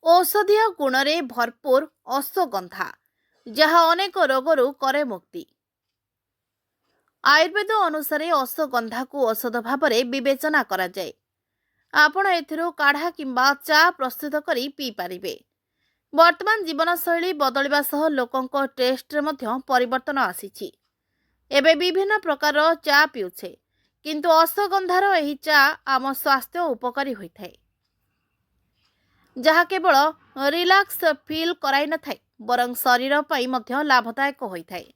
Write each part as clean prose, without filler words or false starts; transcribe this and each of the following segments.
ଔଷଧୀୟ ଗୁଣରେ ଭରପୁର ଅଶ୍ୱଗନ୍ଧା, ଯାହା ଅନେକ ରୋଗରୁ କରେ ମୁକ୍ତି। ଆୟୁର୍ବେଦ ଅନୁସାରେ ଅଶ୍ୱଗନ୍ଧାକୁ ଔଷଧ ଭାବରେ ବିବେଚନା କରାଯାଏ। ଆପଣ ଏଥିରୁ କାଢ଼ା କିମ୍ବା ଚା ପ୍ରସ୍ତୁତ କରି ପିଇପାରିବେ। ବର୍ତ୍ତମାନ ଜୀବନଶୈଳୀ ବଦଳିବା ସହ ଲୋକଙ୍କ ଟେଷ୍ଟରେ ମଧ୍ୟ ପରିବର୍ତ୍ତନ ଆସିଛି। ଏବେ ବିଭିନ୍ନ ପ୍ରକାରର ଚା ପିଉଛେ, କିନ୍ତୁ ଅଶ୍ୱଗନ୍ଧାର ଏହି ଚା ଆମ ସ୍ୱାସ୍ଥ୍ୟ ଉପକାରୀ ହୋଇଥାଏ, ଯାହା କେବଳ ରିଲାକ୍ସ ଫିଲ୍ କରାଇନଥାଏ, ବରଂ ଶରୀର ପାଇଁ ମଧ୍ୟ ଲାଭଦାୟକ ହୋଇଥାଏ।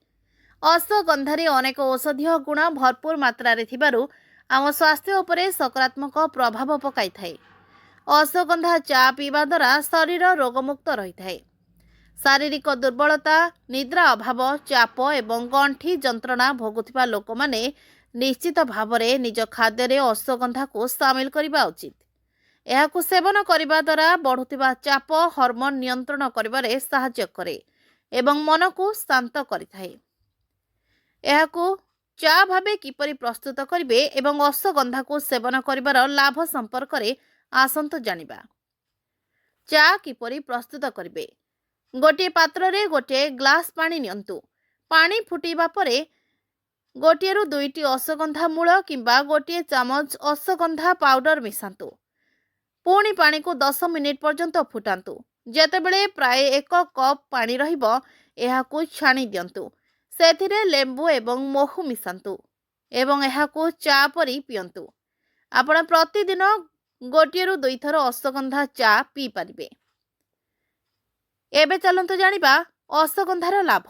ଅଶ୍ୱଗନ୍ଧାରେ ଅନେକ ଔଷଧୀୟ ଗୁଣ ଭରପୁର ମାତ୍ରାରେ ଥିବାରୁ ଆମ ସ୍ୱାସ୍ଥ୍ୟ ଉପରେ ସକାରାତ୍ମକ ପ୍ରଭାବ ପକାଇଥାଏ। ଅଶ୍ୱଗନ୍ଧା ଚା ପିଇବା ଦ୍ୱାରା ଶରୀର ରୋଗମୁକ୍ତ ରହିଥାଏ। ଶାରୀରିକ ଦୁର୍ବଳତା, ନିଦ୍ରା ଅଭାବ, ଚାପ ଏବଂ ଗଣ୍ଠି ଯନ୍ତ୍ରଣା ଭୋଗୁଥିବା ଲୋକମାନେ ନିଶ୍ଚିତ ଭାବରେ ନିଜ ଖାଦ୍ୟରେ ଅଶ୍ୱଗନ୍ଧାକୁ ସାମିଲ କରିବା ଉଚିତ। ଏହାକୁ ସେବନ କରିବା ଦ୍ୱାରା ବଢ଼ୁଥିବା ଚାପ ହର୍ମୋନ୍ ନିୟନ୍ତ୍ରଣ କରିବାରେ ସାହାଯ୍ୟ କରେ ଏବଂ ମନକୁ ଶାନ୍ତ କରିଥାଏ। ଏହାକୁ ଚା ଭାବେ କିପରି ପ୍ରସ୍ତୁତ କରିବେ ଏବଂ ଅଶ୍ୱଗନ୍ଧାକୁ ସେବନ କରିବାର ଲାଭ ସମ୍ପର୍କରେ ଆସନ୍ତୁ ଜାଣିବା। ଚା କିପରି ପ୍ରସ୍ତୁତ କରିବେ? ଗୋଟିଏ ପାତ୍ରରେ ଗୋଟିଏ ଗ୍ଲାସ୍ ପାଣି ନିଅନ୍ତୁ। ପାଣି ଫୁଟିବା ପରେ 1ରୁ 2ଟି ଅଶ୍ୱଗନ୍ଧା ମୂଳ କିମ୍ବା ଗୋଟିଏ ଚାମଚ ଅଶ୍ୱଗନ୍ଧା ପାଉଡର ମିଶାନ୍ତୁ। ପୁଣି ପାଣିକୁ 10 ମିନିଟ୍ ପର୍ଯ୍ୟନ୍ତ ଫୁଟାନ୍ତୁ। ଯେତେବେଳେ ପ୍ରାୟ 1 କପ୍ ପାଣି ରହିବ, ଏହାକୁ ଛାଣି ଦିଅନ୍ତୁ। ସେଥିରେ ଲେମ୍ବୁ ଏବଂ ମହୁ ମିଶାନ୍ତୁ ଏବଂ ଏହାକୁ ଚା ପରି ପିଅନ୍ତୁ। ଆପଣ ପ୍ରତିଦିନ 1ରୁ 2 ଥର ଅଶ୍ୱଗନ୍ଧା ଚା ପିଇପାରିବେ। ଏବେ ଚାଲନ୍ତୁ ଜାଣିବା ଅଶ୍ୱଗନ୍ଧାର ଲାଭ।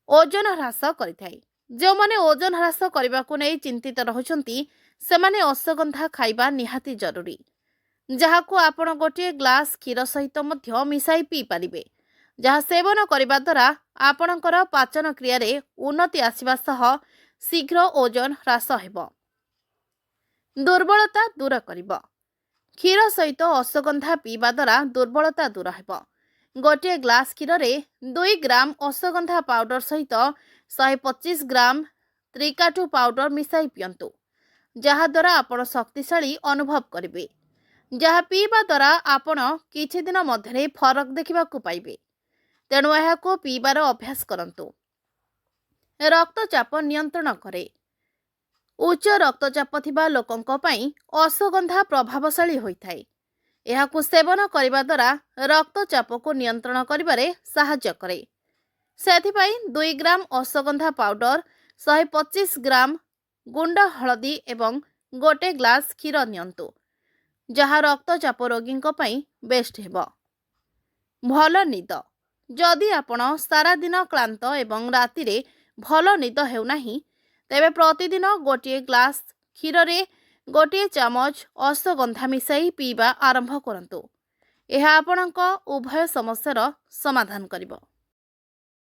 ଓଜନ ହ୍ରାସ କରିଥାଏ। ଯେଉଁମାନେ ଓଜନ ହ୍ରାସ କରିବାକୁ ନେଇ ଚିନ୍ତିତ ରହୁଛନ୍ତି, ସେମାନେ ଅଶ୍ୱଗନ୍ଧା ଖାଇବା ନିହାତି ଜରୁରୀ, ଯାହାକୁ ଆପଣ ଗୋଟିଏ ଗ୍ଲାସ୍ କ୍ଷୀର ସହିତ ମଧ୍ୟ ମିଶାଇ ପିଇପାରିବେ, ଯାହା ସେବନ କରିବା ଦ୍ୱାରା ଆପଣଙ୍କର ପାଚନ କ୍ରିୟାରେ ଉନ୍ନତି ଆସିବା ସହ ଶୀଘ୍ର ଓଜନ ହ୍ରାସ ହେବ। ଦୁର୍ବଳତା ଦୂର କରିବ। କ୍ଷୀର ସହିତ ଅଶ୍ୱଗନ୍ଧା ପିଇବା ଦ୍ୱାରା ଦୁର୍ବଳତା ଦୂର ହେବ। ଗୋଟିଏ ଗ୍ଲାସ୍ କ୍ଷୀରରେ 2 ଗ୍ରାମ ଅଶ୍ୱଗନ୍ଧା ପାଉଡର ସହିତ 125 ଗ୍ରାମ ତ୍ରିକାଠୁ ପାଉଡର ମିଶାଇ ପିଅନ୍ତୁ, ଯାହାଦ୍ୱାରା ଆପଣ ଶକ୍ତିଶାଳୀ ଅନୁଭବ କରିବେ, ଯାହା ପିଇବା ଦ୍ୱାରା ଆପଣ କିଛି ଦିନ ମଧ୍ୟରେ ଫରକ ଦେଖିବାକୁ ପାଇବେ। ତେଣୁ ଏହାକୁ ପିଇବାର ଅଭ୍ୟାସ କରନ୍ତୁ। ରକ୍ତଚାପ ନିୟନ୍ତ୍ରଣ କରେ। ଉଚ୍ଚ ରକ୍ତଚାପ ଥିବା ଲୋକଙ୍କ ପାଇଁ ଅଶ୍ୱଗନ୍ଧା ପ୍ରଭାବଶାଳୀ ହୋଇଥାଏ। ଏହାକୁ ସେବନ କରିବା ଦ୍ୱାରା ରକ୍ତଚାପକୁ ନିୟନ୍ତ୍ରଣ କରିବାରେ ସାହାଯ୍ୟ କରେ। ସେଥିପାଇଁ 2 ଗ୍ରାମ ଅଶ୍ୱଗନ୍ଧା ପାଉଡର, 125 ଗ୍ରାମ ଗୁଣ୍ଡ ହଳଦୀ ଏବଂ 1 ଗ୍ଲାସ୍ କ୍ଷୀର ନିଅନ୍ତୁ, ଯାହା ରକ୍ତଚାପ ରୋଗୀଙ୍କ ପାଇଁ ବେଷ୍ଟ ହେବ। ଭଲ ନିଦ। ଯଦି ଆପଣ ସାରା ଦିନ କ୍ଳାନ୍ତ ଏବଂ ରାତିରେ ଭଲ ନିଦ ହେଉନାହିଁ, ତେବେ ପ୍ରତିଦିନ ଗୋଟିଏ ଗ୍ଲାସ୍ କ୍ଷୀରରେ 1 ଚାମଚ ଅଶ୍ୱଗନ୍ଧା ମିଶାଇ ପିଇବା ଆରମ୍ଭ କରନ୍ତୁ। ଏହା ଆପଣଙ୍କ ଉଭୟ ସମସ୍ୟାର ସମାଧାନ କରିବ।